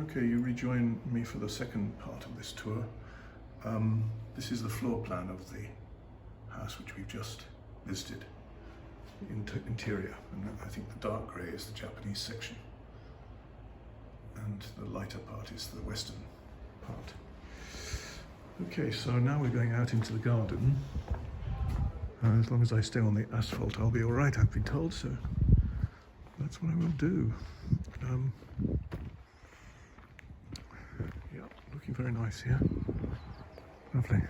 Okay, you rejoin me for the second part of this tour. This is the floor plan of the house which we've just visited, interior, and I think the dark grey is the Japanese section and the lighter part is the western part. Okay, so now we're going out into the garden. As long as I stay on the asphalt I'll be alright, I've been told, so that's what I will do. Yeah, looking very nice here. Lovely.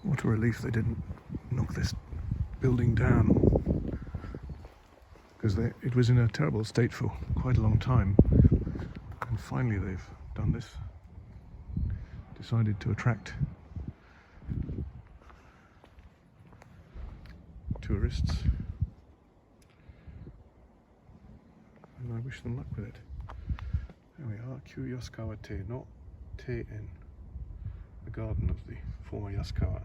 What a relief they didn't knock this building down, because it was in a terrible state for quite a long time, and finally they've done this, decided to attract tourists, and I wish them luck with it. There we are,旧安川邸の庭園, the garden of the former Yasukawa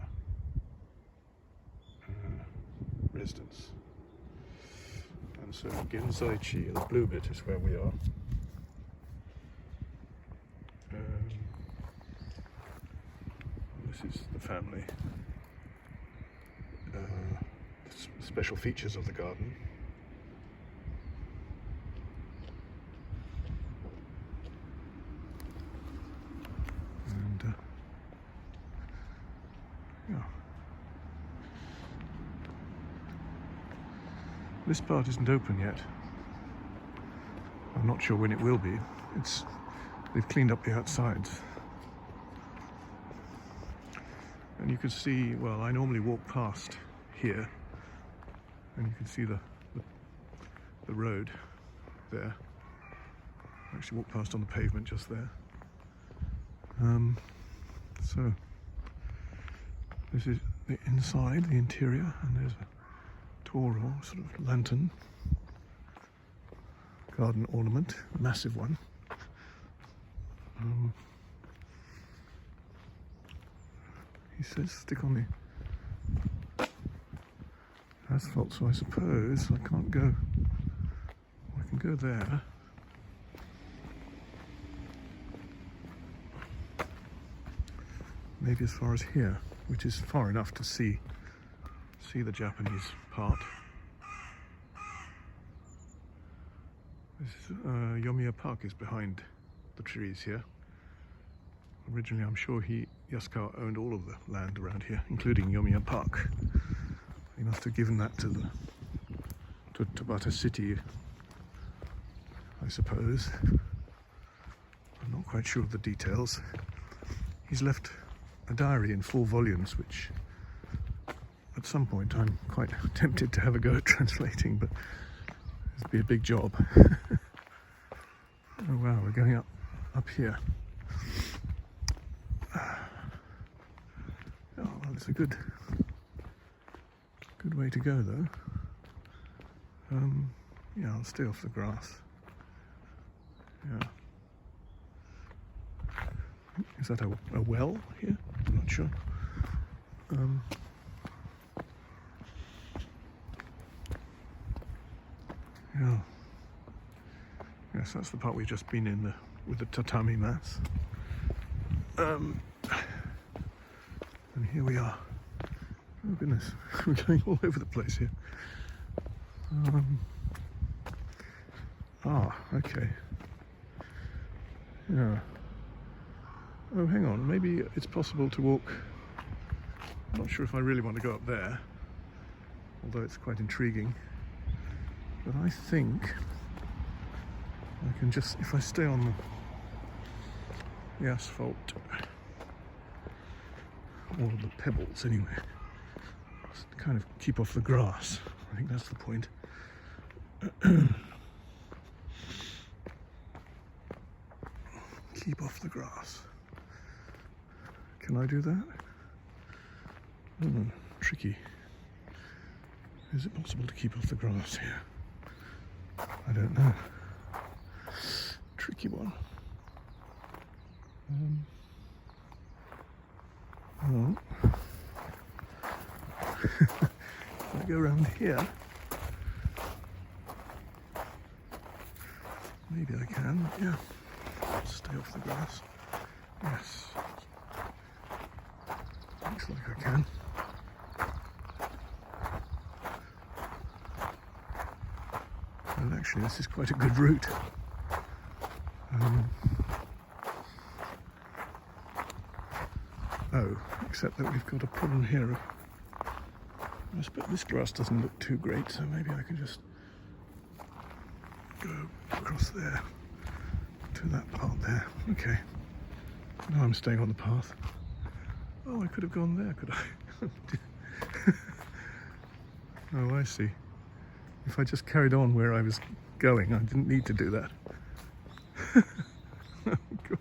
residence. And so Genzaichi, the blue bit, is where we are. This is the family. The special features of the garden. And yeah. This part isn't open yet. I'm not sure when it will be. They've cleaned up the outsides. And you can see, well, I normally walk past here, and you can see the road there. I actually walk past on the pavement just there. So this is the inside, the interior, and there's a toro, sort of lantern, garden ornament, a massive one. He says stick on the asphalt, so I suppose I can't go. I can go there. Maybe as far as here, which is far enough to see the Japanese part. This is, Yomiya Park is behind the trees here. Originally, I'm sure Yasukawa owned all of the land around here, including Yomiya Park. He must have given that to Tobata city, I suppose. I'm not quite sure of the details. He's left a diary in 4 volumes, which at some point I'm quite tempted to have a go at translating, but it'd be a big job. Oh wow, we're going up here. Oh well, it's a good way to go though. Yeah, I'll stay off the grass. Yeah. Is that a well here? I'm not sure. Yeah. Yes, that's the part we've just been in with the tatami mats. And here we are. Oh goodness, we're going all over the place here. Okay. Yeah. Oh, hang on, maybe it's possible to walk. I'm not sure if I really want to go up there, although it's quite intriguing. But I think I can just, if I stay on the asphalt, or the pebbles anyway, just kind of keep off the grass. I think that's the point. Keep off the grass. Can I do that? Tricky. Is it possible to keep off the grass here? I don't know. Tricky one. Well, if I go around here, Maybe I can, yeah. Stay off the grass. Yes. Looks like I can. And actually this is quite a good route. Oh, except that we've got a problem here. I suppose this grass doesn't look too great, so maybe I can just go across there to that part there. Okay. Now I'm staying on the path. Oh, I could have gone there, could I? Oh, I see. If I just carried on where I was going, I didn't need to do that. Oh, God.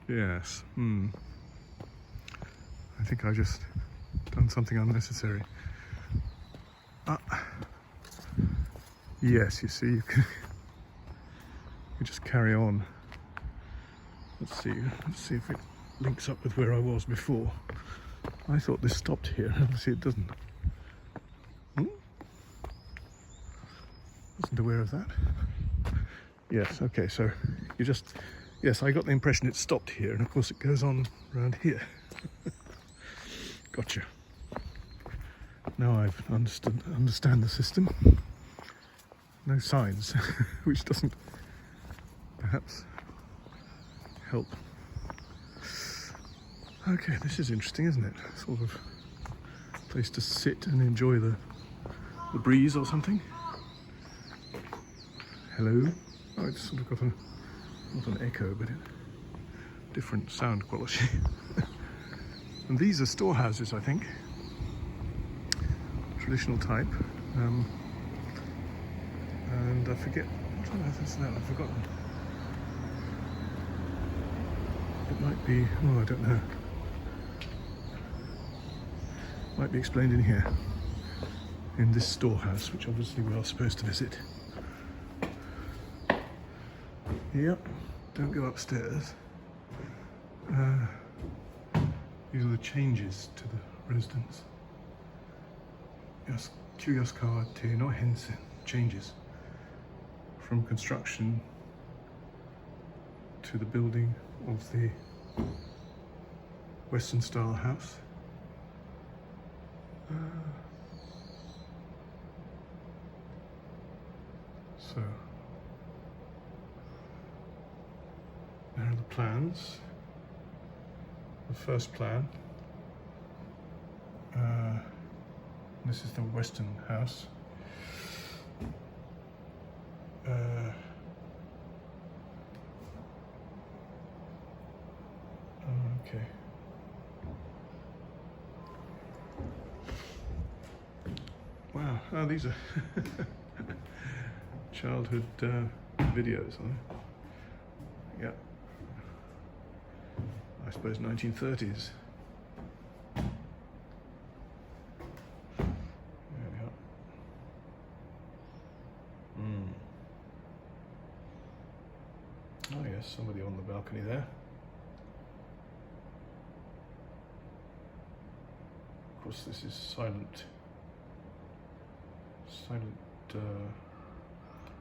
Yes. I think I just done something unnecessary. Yes, you see, you can just carry on. Let's see if it links up with where I was before. I thought this stopped here. See, it doesn't. Wasn't aware of that. Yes, okay, so you just... Yes, I got the impression it stopped here, and of course it goes on around here. Gotcha. Now I've understand the system. No signs, which doesn't perhaps help. Okay, this is interesting, isn't it? Sort of place to sit and enjoy the breeze or something. Hello. Oh, it's sort of got a, not an echo, but a different sound quality. And these are storehouses, I think. Traditional type. And I forget, what on earth is that? I've forgotten. It might be, oh, I don't know. Might be explained in here. In this storehouse, which obviously we are supposed to visit. Yep, don't go upstairs. These are the changes to the residence.旧安川邸の変遷 changes from construction to the building of the Western style house. So there are the plans. The first plan. This is the Western house. Okay. Wow. Oh, these are childhood videos, huh? Yeah. I suppose 1930s. Oh yes, somebody on the balcony there. Of course, this is silent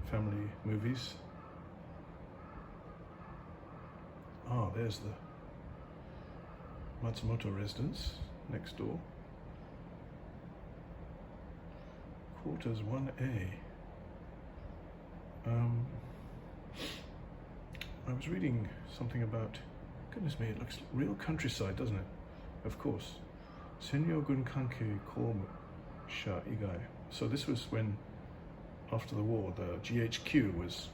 family movies. Ah, there's the Matsumoto Residence next door. Quarters 1A. I was reading something about, goodness me, it looks real countryside, doesn't it? Of course. Senyogun Kankei Komu Sha Igai. So this was when, after the war, the GHQ was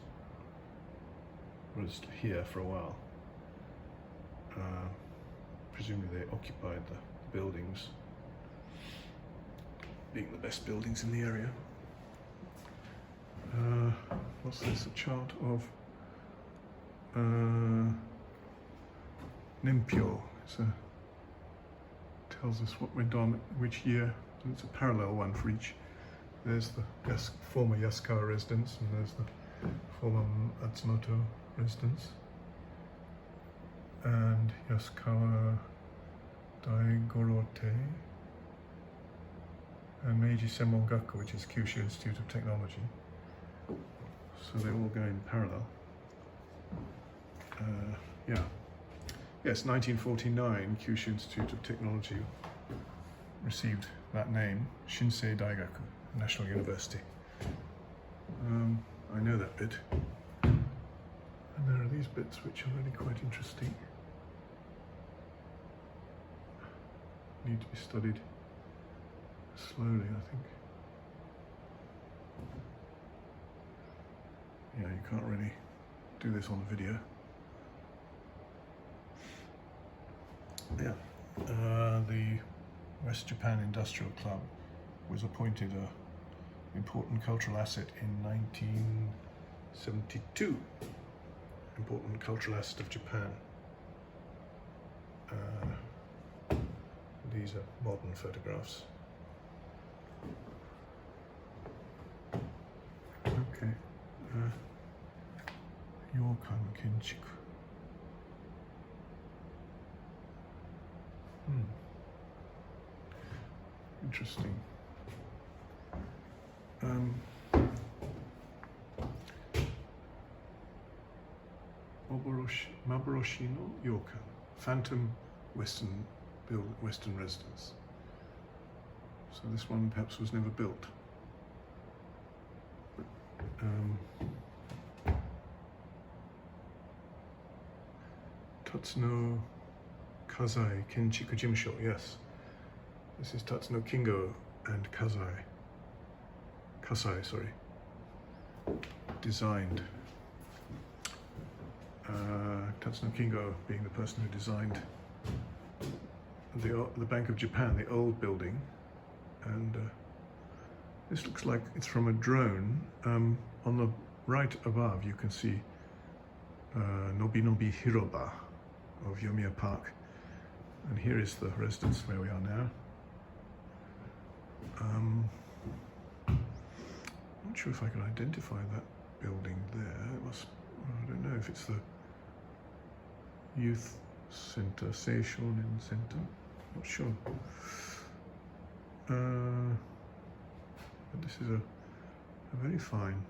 here for a while. Presumably they occupied the buildings, being the best buildings in the area. What's this? A chart of Nimpyo. Tells us what went on which year. It's a parallel one for each. There's the former Yasukawa Residence, and there's the former Matsumoto Residence. And Yasukawa Daigoro-tei. And Meiji Senmon Gakko, which is Kyushu Institute of Technology. So they all go in parallel. Yeah. Yes, 1949, Kyushu Institute of Technology received that name, Shinsei Daigaku, National University. I know that bit. And there are these bits which are really quite interesting. Need to be studied slowly, I think. Yeah, you can't really do this on the video. Yeah, the West Japan Industrial Club was appointed an important cultural asset in 1972. Important cultural asset of Japan. These are modern photographs. Okay. Yokan Kenchiku. Interesting. Maboroshi no Yokan, Phantom Western Residence. So this one perhaps was never built. Tatsuno Kazai Kenchiku Jimusho, yes. This is Tatsuno Kingo and Kasai, sorry, designed. Tatsuno Kingo being the person who designed the Bank of Japan, the old building, and this looks like it's from a drone. On the right above you can see Nobi Nobi Hiroba of Yomiya Park, and here is the residence where we are now. Not sure if I can identify that building there. It must, I don't know if it's the youth center, Seishonen Center, not sure. But this is a very fine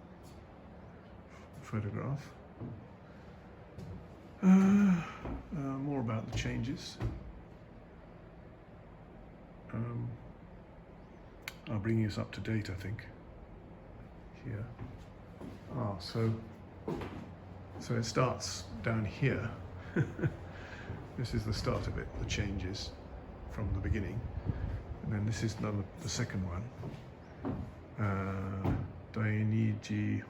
photograph. More about the changes. I'll bring you up to date, I think. Here. So it starts down here. This is the start of it, the changes from the beginning. And then this is the second one. Dainiji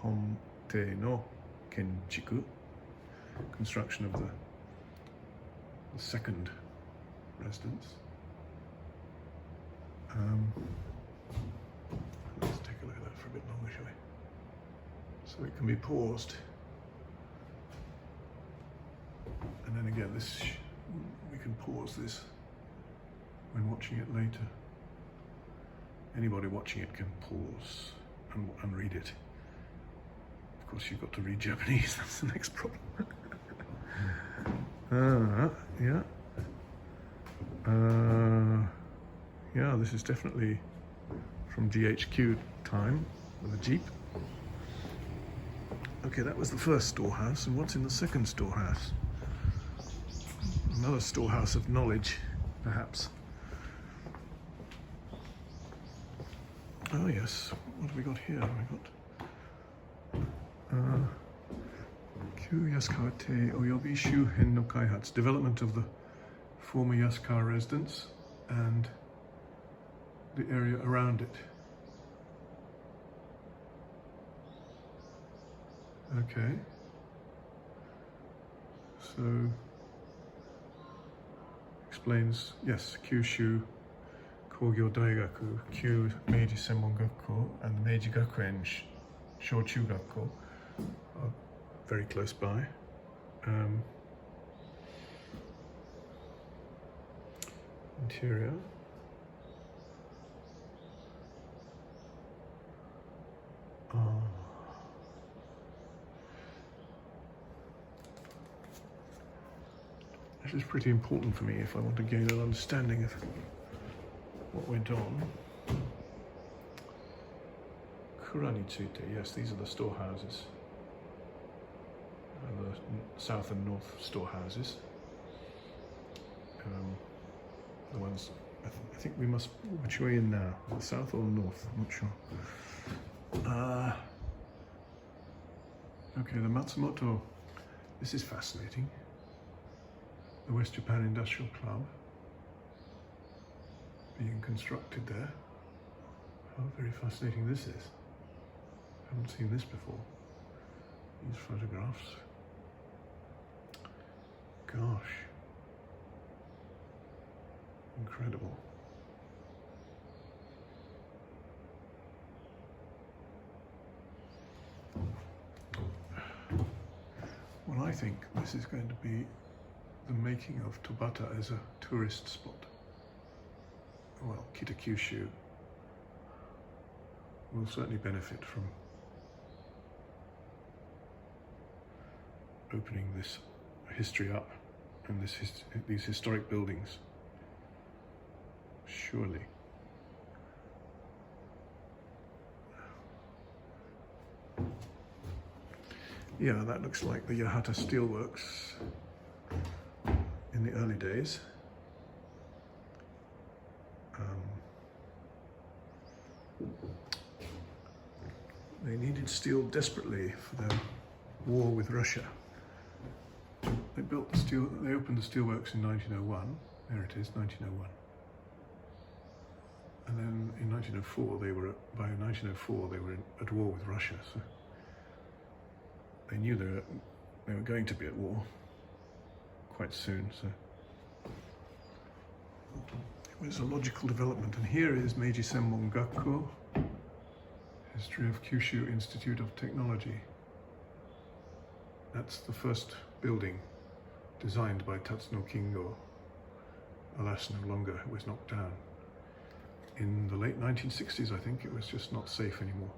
Honte no Kenchiku. Construction of the second residence. Let's take a look at that for a bit longer, shall we? So it can be paused. And then again, we can pause this when watching it later. Anybody watching it can pause and read it. Of course, you've got to read Japanese, that's the next problem. Yeah. Yeah, this is definitely from GHQ time with a Jeep. Okay, that was the first storehouse, and what's in the second storehouse? Another storehouse of knowledge, perhaps. Oh yes, what have we got here? We got旧安川邸および周辺の開発, development of the former Yasukawa residence and the area around it. Okay. So explains, yes, Kyushu Kogyo Daigaku, Kyu Meiji Senmon Gakko and the Meiji Gakuen Shochu Gakko are very close by. Interior. This is pretty important for me if I want to gain an understanding of what went on. Kura yes, these are the storehouses. The south and north storehouses. The ones, I think we must, which way in now? The south or the north? I'm not sure. Okay, the Matsumoto, this is fascinating. The West Japan Industrial Club being constructed there. How very fascinating this is. I haven't seen this before. These photographs. Gosh. Incredible. Well, I think this is going to be the making of Tobata as a tourist spot. Well, Kitakyushu will certainly benefit from opening this history up and these historic buildings. Surely. Yeah, that looks like the Yahata Steelworks in the early days. They needed steel desperately for their war with Russia. They built the steel. They opened the steelworks in 1901. There it is, 1901. And then in 1904, by 1904 they were at war with Russia. So they knew they were going to be at war quite soon. So it was a logical development. And here is Meiji Senmon Gakko, History of Kyushu Institute of Technology. That's the first building designed by Tatsuno Kingo. Alas, no longer, it was knocked down. In the late 1960s, I think, it was just not safe anymore.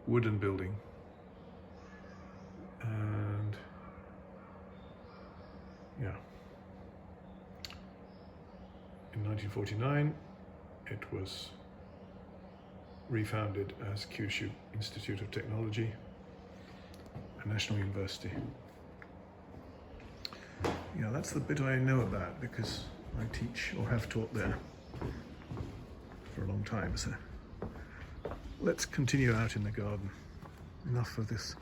Wooden building. And yeah. In 1949, it was refounded as Kyushu Institute of Technology, a national university. Yeah, that's the bit I know about because I teach or have taught there for a long time. So let's continue out in the garden. Enough of this.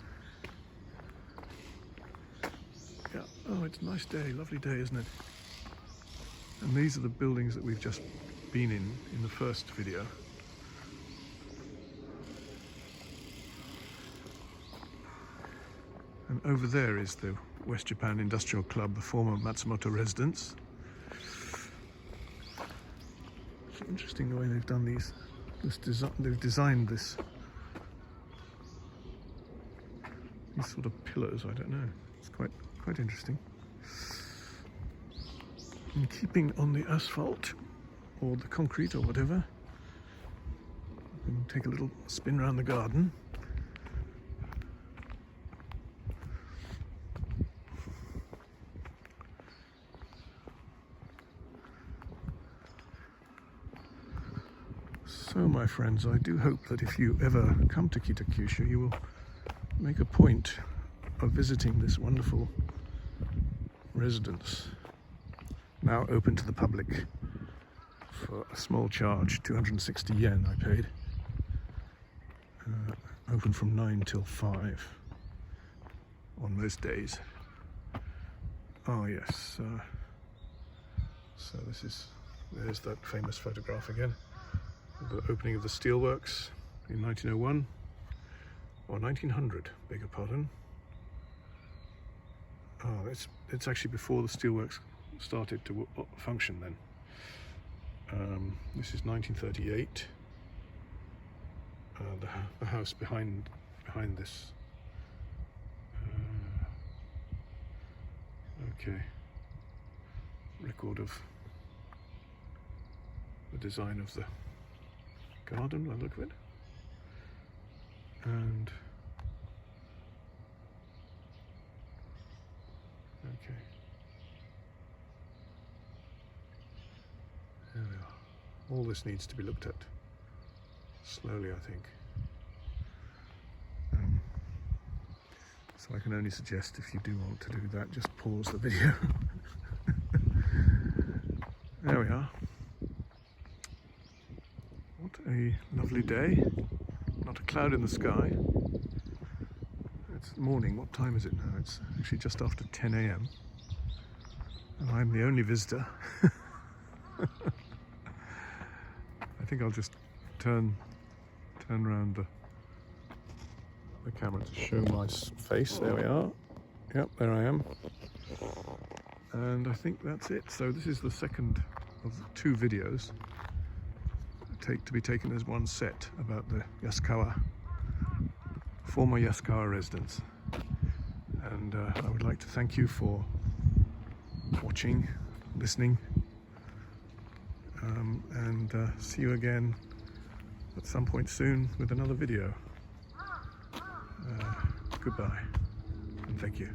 Yeah, oh, it's a nice day, lovely day, isn't it? And these are the buildings that we've just been in the first video. And over there is the West Japan Industrial Club, the former Matsumoto Residence. It's interesting the way they've done these. They've designed these sort of pillars. I don't know. It's quite interesting. And keeping on the asphalt or the concrete or whatever, we can take a little spin around the garden. So, my friends, I do hope that if you ever come to Kitakyushu, you will make a point of visiting this wonderful residence, now open to the public for a small charge, 260 yen I paid. Open from 9 till 5 on most days. Oh yes, so there's that famous photograph again. The opening of the steelworks in 1901, or 1900, beg your pardon. Oh, it's actually before the steelworks started to function then. This is 1938. The house behind this. Okay. Record of the design of the garden, by the look of it. And okay, there we are. All this needs to be looked at slowly, I think. So I can only suggest, if you do want to do that, just pause the video. There we are. What a lovely day. Not a cloud in the sky. It's morning. What time is it now? It's actually just after 10 a.m. and I'm the only visitor. I think I'll just turn around the camera to show my face. There we are. Yep, there I am. And I think that's it. So this is the second of the 2 videos to be taken as one set about the former Yasukawa residence. And I would like to thank you for watching, listening, and see you again at some point soon with another video. Goodbye, and thank you.